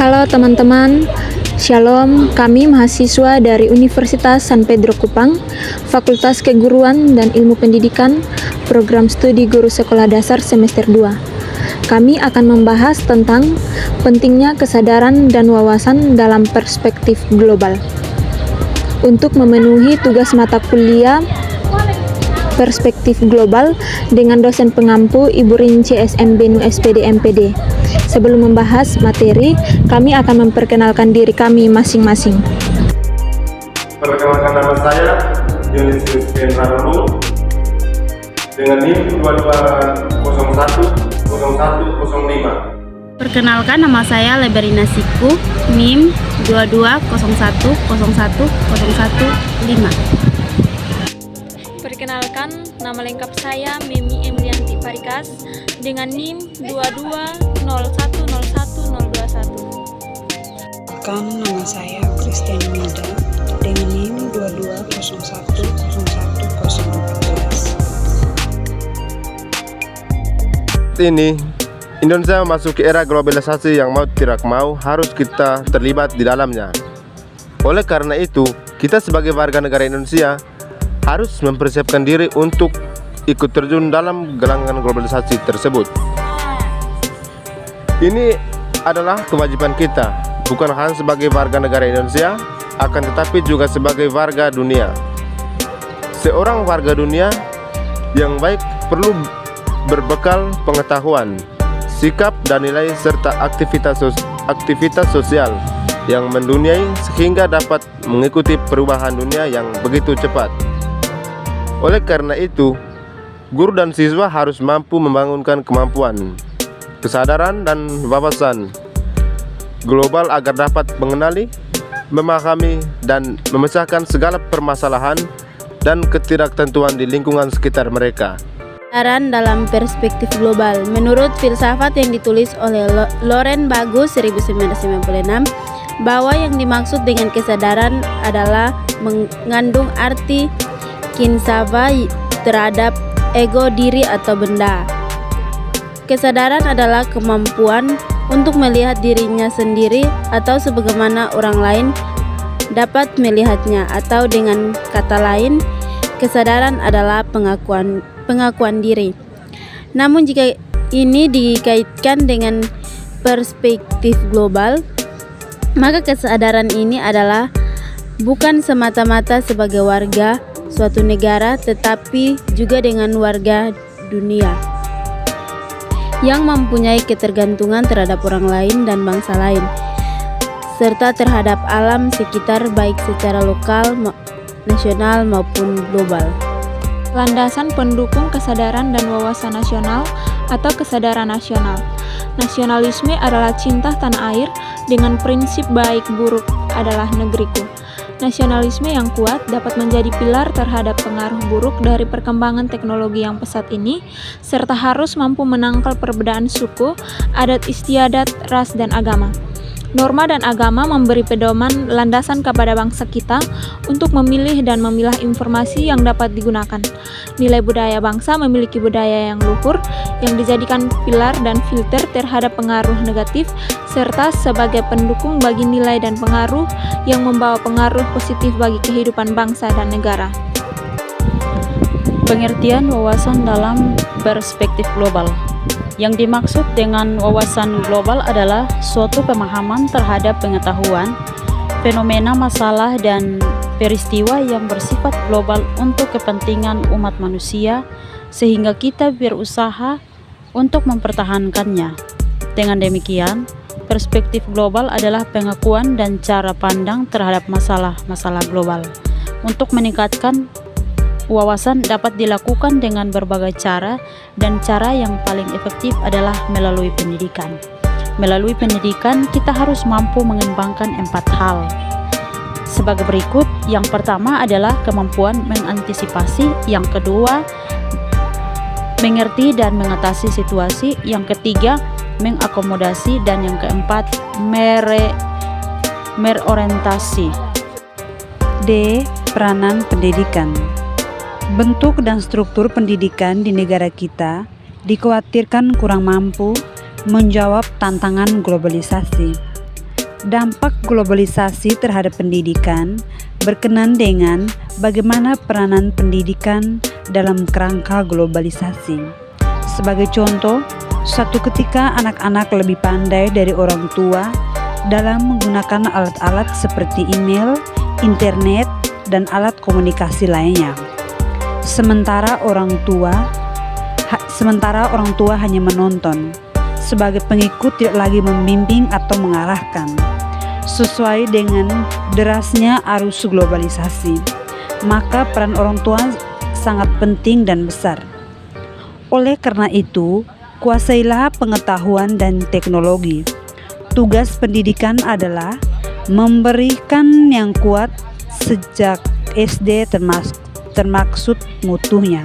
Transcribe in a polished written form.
Halo teman-teman, Shalom, kami mahasiswa dari Universitas San Pedro Kupang, Fakultas Keguruan dan Ilmu Pendidikan, Program Studi Guru Sekolah Dasar Semester 2. Kami akan membahas tentang pentingnya kesadaran dan wawasan dalam perspektif global. Untuk memenuhi tugas mata kuliah Perspektif Global dengan dosen pengampu Ibu Rinci SMB Nu SPD MPD. Sebelum membahas materi, kami akan memperkenalkan diri kami masing-masing. Perkenalkan, nama saya Yunis Christian Rarulu dengan NIM 22010105. Perkenalkan, nama saya Leberina Siku, NIM 2201010115. Perkenalkan, nama lengkap saya Mimi Emilianti Parikas dengan NIM 2201010121. Nama saya Christian Mida dengan NIM 22010114. Ini Indonesia memasuki era globalisasi yang mau tidak mau harus kita terlibat di dalamnya. Oleh karena itu, kita sebagai warga negara Indonesia harus mempersiapkan diri untuk ikut terjun dalam gelanggang globalisasi tersebut. Ini adalah kewajiban kita, bukan hanya sebagai warga negara Indonesia, akan tetapi juga sebagai warga dunia. Seorang warga dunia yang baik perlu berbekal pengetahuan, sikap dan nilai serta aktivitas sosial yang menduniai sehingga dapat mengikuti perubahan dunia yang begitu cepat. Oleh karena itu, guru dan siswa harus mampu membangunkan kemampuan, kesadaran dan wawasan global agar dapat mengenali, memahami dan memecahkan segala permasalahan dan ketidaktentuan di lingkungan sekitar mereka. Kesadaran dalam perspektif global. Menurut filsafat yang ditulis oleh Loren Bagus 1996, bahwa yang dimaksud dengan kesadaran adalah mengandung arti kinsava terhadap ego diri atau benda. Kesadaran adalah kemampuan untuk melihat dirinya sendiri atau sebagaimana orang lain dapat melihatnya, atau dengan kata lain, kesadaran adalah pengakuan diri. Namun jika ini dikaitkan dengan perspektif global, maka kesadaran ini adalah bukan semata-mata sebagai warga suatu negara, tetapi juga dengan warga dunia yang mempunyai ketergantungan terhadap orang lain dan bangsa lain, serta terhadap alam sekitar baik secara lokal, nasional maupun global. Landasan pendukung kesadaran dan wawasan nasional atau kesadaran nasional. Nasionalisme adalah cinta tanah air dengan prinsip baik buruk adalah negeriku. Nasionalisme yang kuat dapat menjadi pilar terhadap pengaruh buruk dari perkembangan teknologi yang pesat ini, serta harus mampu menangkal perbedaan suku, adat istiadat, ras, dan agama. Norma dan agama memberi pedoman landasan kepada bangsa kita untuk memilih dan memilah informasi yang dapat digunakan. Nilai budaya bangsa memiliki budaya yang luhur, yang dijadikan pilar dan filter terhadap pengaruh negatif, serta sebagai pendukung bagi nilai dan pengaruh yang membawa pengaruh positif bagi kehidupan bangsa dan negara. Pengertian wawasan dalam perspektif global. Yang dimaksud dengan wawasan global adalah suatu pemahaman terhadap pengetahuan, fenomena, masalah, dan peristiwa yang bersifat global untuk kepentingan umat manusia, sehingga kita berusaha untuk mempertahankannya. Dengan demikian, perspektif global adalah pengakuan dan cara pandang terhadap masalah-masalah global. Untuk meningkatkan wawasan dapat dilakukan dengan berbagai cara, dan cara yang paling efektif adalah melalui pendidikan. Melalui pendidikan, kita harus mampu mengembangkan 4 hal. Sebagai berikut, yang pertama adalah kemampuan mengantisipasi, yang kedua, mengerti dan mengatasi situasi, yang ketiga, mengakomodasi, dan yang keempat, merorientasi. D. Peranan pendidikan. Bentuk dan struktur pendidikan di negara kita dikhawatirkan kurang mampu menjawab tantangan globalisasi. Dampak globalisasi terhadap pendidikan berkenaan dengan bagaimana peranan pendidikan dalam kerangka globalisasi. Sebagai contoh, suatu ketika anak-anak lebih pandai dari orang tua dalam menggunakan alat-alat seperti email, internet, dan alat komunikasi lainnya. Sementara orang tua hanya menonton. Sebagai pengikut tidak lagi membimbing atau mengarahkan. Sesuai dengan derasnya arus globalisasi, maka peran orang tua sangat penting dan besar. Oleh karena itu, kuasailah pengetahuan dan teknologi. Tugas pendidikan adalah memberikan yang kuat sejak SD termaksud mutunya.